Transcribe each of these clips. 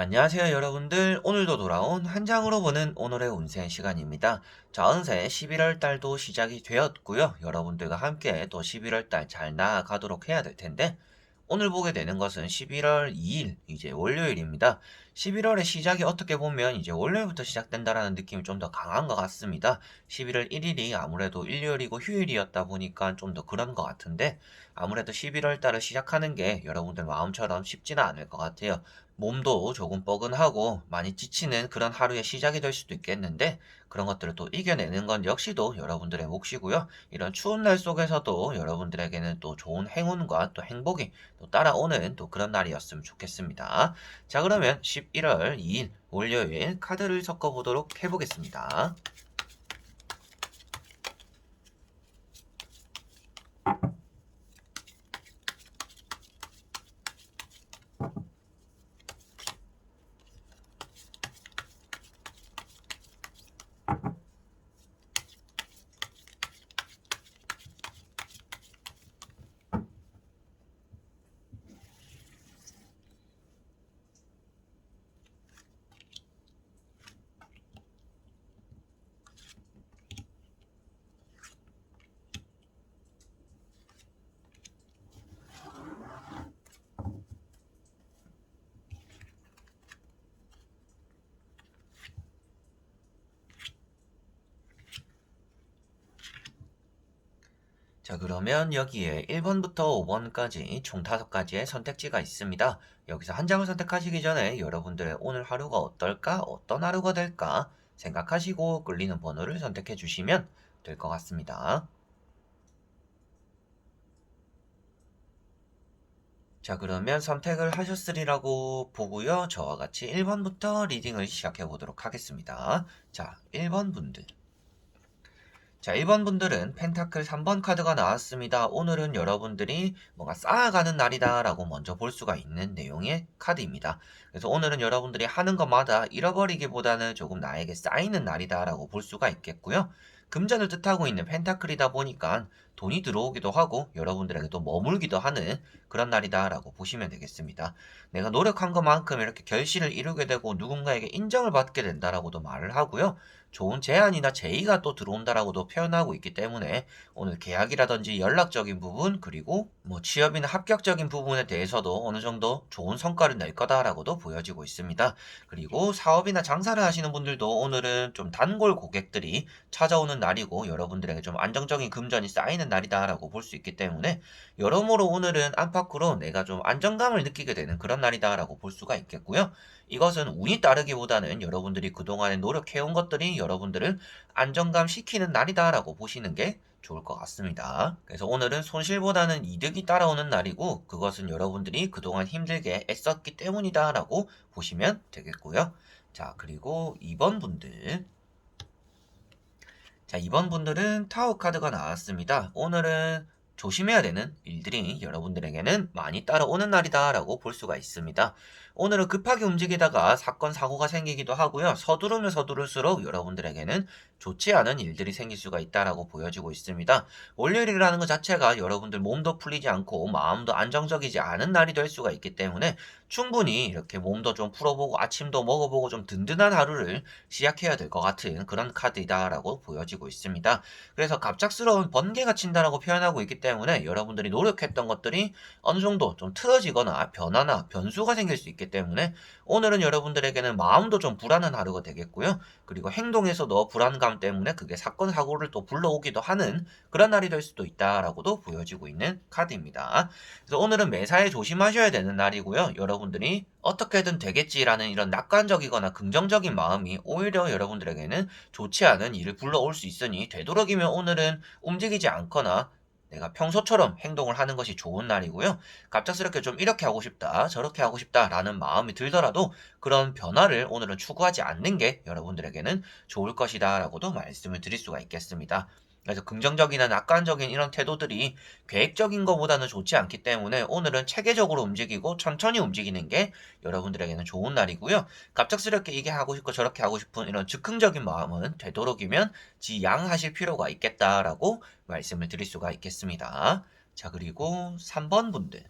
자, 안녕하세요, 여러분들. 오늘도 돌아온 한 장으로 보는 오늘의 운세 시간입니다. 자, 어느새 11월 달도 시작이 되었고요. 여러분들과 함께 또 11월 달 잘 나아가도록 해야 될 텐데, 오늘 보게 되는 것은 11월 2일, 이제 월요일입니다. 11월의 시작이 어떻게 보면 이제 월요일부터 시작된다라는 느낌이 좀 더 강한 것 같습니다. 11월 1일이 아무래도 일요일이고 휴일이었다 보니까 좀 더 그런 것 같은데, 아무래도 11월 달을 시작하는 게 여러분들 마음처럼 쉽지는 않을 것 같아요. 몸도 조금 뻐근하고 많이 지치는 그런 하루의 시작이 될 수도 있겠는데, 그런 것들을 또 이겨내는 건 역시도 여러분들의 몫이고요. 이런 추운 날 속에서도 여러분들에게는 또 좋은 행운과 또 행복이 또 따라오는 또 그런 날이었으면 좋겠습니다. 자, 그러면 11월 2일 월요일 카드를 섞어보도록 해보겠습니다. 자, 그러면 여기에 1번부터 5번까지 총 5가지의 선택지가 있습니다. 여기서 한 장을 선택하시기 전에 여러분들의 오늘 하루가 어떨까, 어떤 하루가 될까 생각하시고 끌리는 번호를 선택해 주시면 될 것 같습니다. 자, 그러면 선택을 하셨으리라고 보고요. 저와 같이 1번부터 리딩을 시작해 보도록 하겠습니다. 자, 1번 분들. 자, 1번 분들은 펜타클 3번 카드가 나왔습니다. 오늘은 여러분들이 뭔가 쌓아가는 날이다라고 먼저 볼 수가 있는 내용의 카드입니다. 그래서 오늘은 여러분들이 하는 것마다 잃어버리기보다는 조금 나에게 쌓이는 날이다라고 볼 수가 있겠고요. 금전을 뜻하고 있는 펜타클이다 보니까 돈이 들어오기도 하고 여러분들에게 또 머물기도 하는 그런 날이다라고 보시면 되겠습니다. 내가 노력한 것만큼 이렇게 결실을 이루게 되고 누군가에게 인정을 받게 된다라고도 말을 하고요. 좋은 제안이나 제의가 또 들어온다라고도 표현하고 있기 때문에 오늘 계약이라든지 연락적인 부분 그리고 뭐 취업이나 합격적인 부분에 대해서도 어느 정도 좋은 성과를 낼 거다라고도 보여지고 있습니다. 그리고 사업이나 장사를 하시는 분들도 오늘은 좀 단골 고객들이 찾아오는 날이고 여러분들에게 좀 안정적인 금전이 쌓이는 날이다라고 볼 수 있기 때문에 여러모로 오늘은 안팎으로 내가 좀 안정감을 느끼게 되는 그런 날이다라고 볼 수가 있겠고요. 이것은 운이 따르기보다는 여러분들이 그동안에 노력해온 것들이 여러분들을 안정감 시키는 날이다라고 보시는 게 좋을 것 같습니다. 그래서 오늘은 손실보다는 이득이 따라오는 날이고 그것은 여러분들이 그동안 힘들게 애썼기 때문이다라고 보시면 되겠고요. 자, 그리고 2번 분들. 자, 2번 분들은 타워 카드가 나왔습니다. 오늘은 조심해야 되는 일들이 여러분들에게는 많이 따라오는 날이다라고 볼 수가 있습니다. 오늘은 급하게 움직이다가 사건, 사고가 생기기도 하고요. 서두르면 서두를수록 여러분들에게는 좋지 않은 일들이 생길 수가 있다라고 보여지고 있습니다. 월요일이라는 것 자체가 여러분들 몸도 풀리지 않고 마음도 안정적이지 않은 날이 될 수가 있기 때문에 충분히 이렇게 몸도 좀 풀어보고 아침도 먹어보고 좀 든든한 하루를 시작해야 될 것 같은 그런 카드이다라고 보여지고 있습니다. 그래서 갑작스러운 번개가 친다라고 표현하고 있기 때문에 여러분들이 노력했던 것들이 어느 정도 좀 틀어지거나 변화나 변수가 생길 수 있기 때문에 오늘은 여러분들에게는 마음도 좀 불안한 하루가 되겠고요. 그리고 행동에서도 불안감 때문에 그게 사건, 사고를 또 불러오기도 하는 그런 날이 될 수도 있다라고도 보여지고 있는 카드입니다. 그래서 오늘은 매사에 조심하셔야 되는 날이고요. 여러분들이 어떻게든 되겠지라는 이런 낙관적이거나 긍정적인 마음이 오히려 여러분들에게는 좋지 않은 일을 불러올 수 있으니 되도록이면 오늘은 움직이지 않거나 내가 평소처럼 행동을 하는 것이 좋은 날이고요. 갑작스럽게 좀 이렇게 하고 싶다, 저렇게 하고 싶다라는 마음이 들더라도 그런 변화를 오늘은 추구하지 않는 게 여러분들에게는 좋을 것이다라고도 말씀을 드릴 수가 있겠습니다. 그래서 긍정적이나 낙관적인 이런 태도들이 계획적인 것보다는 좋지 않기 때문에 오늘은 체계적으로 움직이고 천천히 움직이는 게 여러분들에게는 좋은 날이고요. 갑작스럽게 이게 하고 싶고 저렇게 하고 싶은 이런 즉흥적인 마음은 되도록이면 지양하실 필요가 있겠다라고 말씀을 드릴 수가 있겠습니다. 자, 그리고 3번 분들.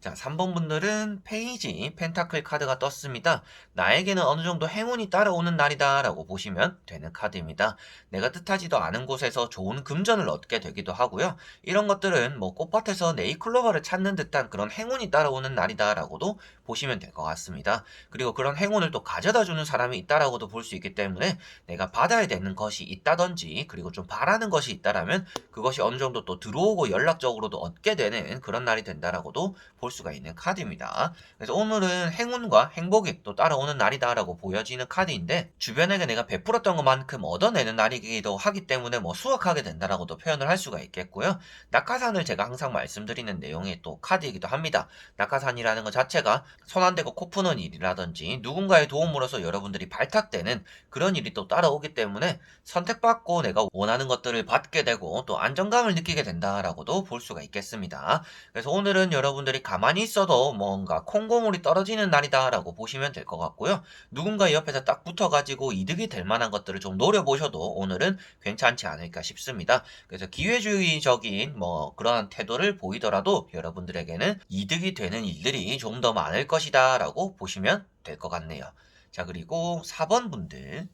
자, 3번 분들은 페이지 펜타클 카드가 떴습니다. 나에게는 어느 정도 행운이 따라오는 날이다 라고 보시면 되는 카드입니다. 내가 뜻하지도 않은 곳에서 좋은 금전을 얻게 되기도 하고요. 이런 것들은 뭐 꽃밭에서 네이클로버를 찾는 듯한 그런 행운이 따라오는 날이다 라고도 보시면 될 것 같습니다. 그리고 그런 행운을 또 가져다 주는 사람이 있다라고도 볼 수 있기 때문에 내가 받아야 되는 것이 있다든지 그리고 좀 바라는 것이 있다라면 그것이 어느 정도 또 들어오고 연락적으로도 얻게 되는 그런 날이 된다라고도 볼 수가 있는 카드입니다. 그래서 오늘은 행운과 행복이 또 따라오는 날이다라고 보여지는 카드인데 주변에게 내가 베풀었던 것만큼 얻어내는 날이기도 하기 때문에 뭐 수확하게 된다라고도 표현을 할 수가 있겠고요. 낙하산을 제가 항상 말씀드리는 내용의 또 카드이기도 합니다. 낙하산이라는 것 자체가 손 안 대고 코 푸는 일이라든지 누군가의 도움으로서 여러분들이 발탁되는 그런 일이 또 따라오기 때문에 선택받고 내가 원하는 것들을 받게 되고 또 안정감을 느끼게 된다라고도 볼 수가 있겠습니다. 그래서 오늘은 여러분들이 가만히 있어도 뭔가 콩고물이 떨어지는 날이다라고 보시면 될 것 같고요. 누군가 옆에서 딱 붙어가지고 이득이 될 만한 것들을 좀 노려보셔도 오늘은 괜찮지 않을까 싶습니다. 그래서 기회주의적인 뭐 그러한 태도를 보이더라도 여러분들에게는 이득이 되는 일들이 좀 더 많을 것이다 라고 보시면 될 것 같네요. 자, 그리고 4번 분들.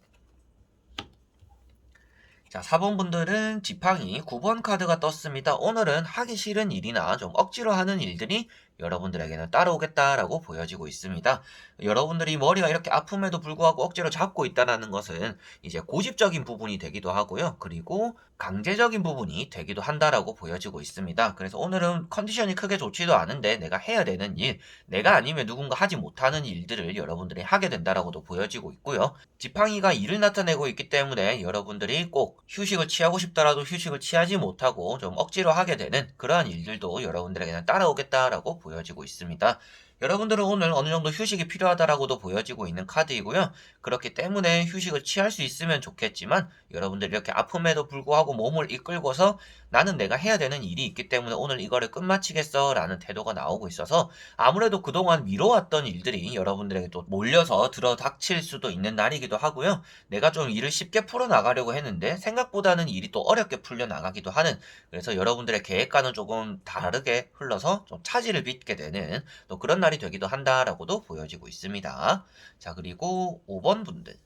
자, 4번 분들은 지팡이 9번 카드가 떴습니다. 오늘은 하기 싫은 일이나 좀 억지로 하는 일들이 여러분들에게는 따라오겠다라고 보여지고 있습니다. 여러분들이 머리가 이렇게 아픔에도 불구하고 억지로 잡고 있다는 것은 이제 고집적인 부분이 되기도 하고요. 그리고 강제적인 부분이 되기도 한다라고 보여지고 있습니다. 그래서 오늘은 컨디션이 크게 좋지도 않은데 내가 해야 되는 일, 내가 아니면 누군가 하지 못하는 일들을 여러분들이 하게 된다라고도 보여지고 있고요. 지팡이가 일을 나타내고 있기 때문에 여러분들이 꼭 휴식을 취하고 싶더라도 휴식을 취하지 못하고 좀 억지로 하게 되는 그러한 일들도 여러분들에게는 따라오겠다라고 보여지고 있습니다. 여러분들은 오늘 어느 정도 휴식이 필요하다라고도 보여지고 있는 카드이고요. 그렇기 때문에 휴식을 취할 수 있으면 좋겠지만 여러분들이 이렇게 아픔에도 불구하고 몸을 이끌고서 나는 내가 해야 되는 일이 있기 때문에 오늘 이거를 끝마치겠어 라는 태도가 나오고 있어서 아무래도 그동안 미뤄왔던 일들이 여러분들에게 또 몰려서 들어닥칠 수도 있는 날이기도 하고요. 내가 좀 일을 쉽게 풀어나가려고 했는데 생각보다는 일이 또 어렵게 풀려나가기도 하는 그래서 여러분들의 계획과는 조금 다르게 흘러서 좀 차질을 빚게 되는 또 그런 날이 되기도 한다라고도 보여지고 있습니다. 자, 그리고 5번 분들.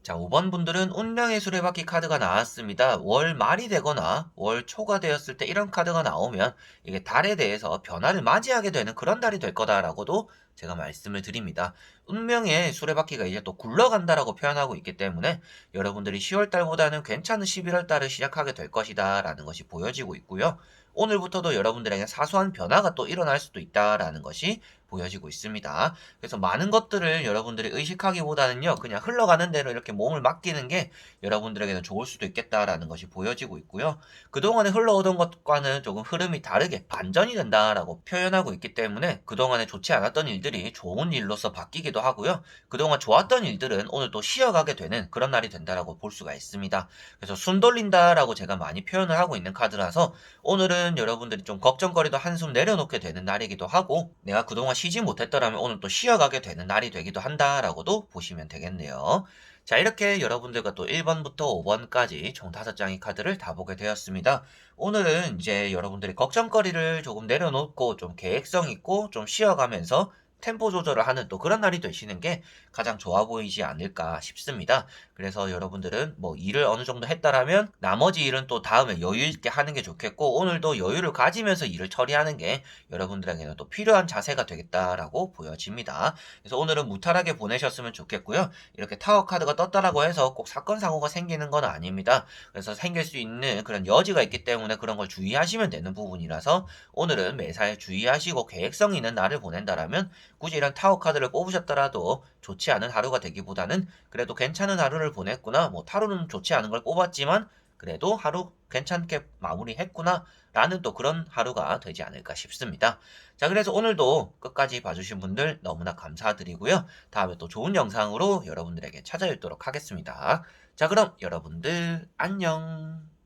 자, 5번 분들은 운명의 수레바퀴 카드가 나왔습니다. 월 말이 되거나 월 초가 되었을 때 이런 카드가 나오면 이게 달에 대해서 변화를 맞이하게 되는 그런 달이 될 거다라고도 제가 말씀을 드립니다. 운명의 수레바퀴가 이제 또 굴러간다라고 표현하고 있기 때문에 여러분들이 10월 달보다는 괜찮은 11월 달을 시작하게 될 것이다 라는 것이 보여지고 있고요. 오늘부터도 여러분들에게 사소한 변화가 또 일어날 수도 있다라는 것이 보여지고 있습니다. 그래서 많은 것들을 여러분들이 의식하기보다는요, 그냥 흘러가는 대로 이렇게 몸을 맡기는 게 여러분들에게는 좋을 수도 있겠다라는 것이 보여지고 있고요. 그동안에 흘러오던 것과는 조금 흐름이 다르게 반전이 된다라고 표현하고 있기 때문에 그동안에 좋지 않았던 일들이 좋은 일로서 바뀌기도 하고요. 그동안 좋았던 일들은 오늘 또 쉬어가게 되는 그런 날이 된다라고 볼 수가 있습니다. 그래서 숨 돌린다라고 제가 많이 표현을 하고 있는 카드라서 오늘은 여러분들이 좀 걱정거리도 한숨 내려놓게 되는 날이기도 하고 내가 그동안 쉬지 못했더라면 오늘 또 쉬어가게 되는 날이 되기도 한다라고도 보시면 되겠네요. 자, 이렇게 여러분들과 또 1번부터 5번까지 총 5장의 카드를 다 보게 되었습니다. 오늘은 이제 여러분들이 걱정거리를 조금 내려놓고 좀 계획성 있고 좀 쉬어가면서 템포 조절을 하는 또 그런 날이 되시는 게 가장 좋아 보이지 않을까 싶습니다. 그래서 여러분들은 뭐 일을 어느 정도 했다라면 나머지 일은 또 다음에 여유 있게 하는 게 좋겠고 오늘도 여유를 가지면서 일을 처리하는 게 여러분들에게는 또 필요한 자세가 되겠다라고 보여집니다. 그래서 오늘은 무탈하게 보내셨으면 좋겠고요. 이렇게 타워 카드가 떴다라고 해서 꼭 사건 사고가 생기는 건 아닙니다. 그래서 생길 수 있는 그런 여지가 있기 때문에 그런 걸 주의하시면 되는 부분이라서 오늘은 매사에 주의하시고 계획성 있는 날을 보낸다라면 굳이 이런 타워 카드를 뽑으셨더라도 좋지 않은 하루가 되기보다는 그래도 괜찮은 하루를 보냈구나. 뭐 타로는 좋지 않은 걸 뽑았지만 그래도 하루 괜찮게 마무리했구나. 라는 또 그런 하루가 되지 않을까 싶습니다. 자, 그래서 오늘도 끝까지 봐주신 분들 너무나 감사드리고요. 다음에 또 좋은 영상으로 여러분들에게 찾아뵙도록 하겠습니다. 자, 그럼 여러분들 안녕.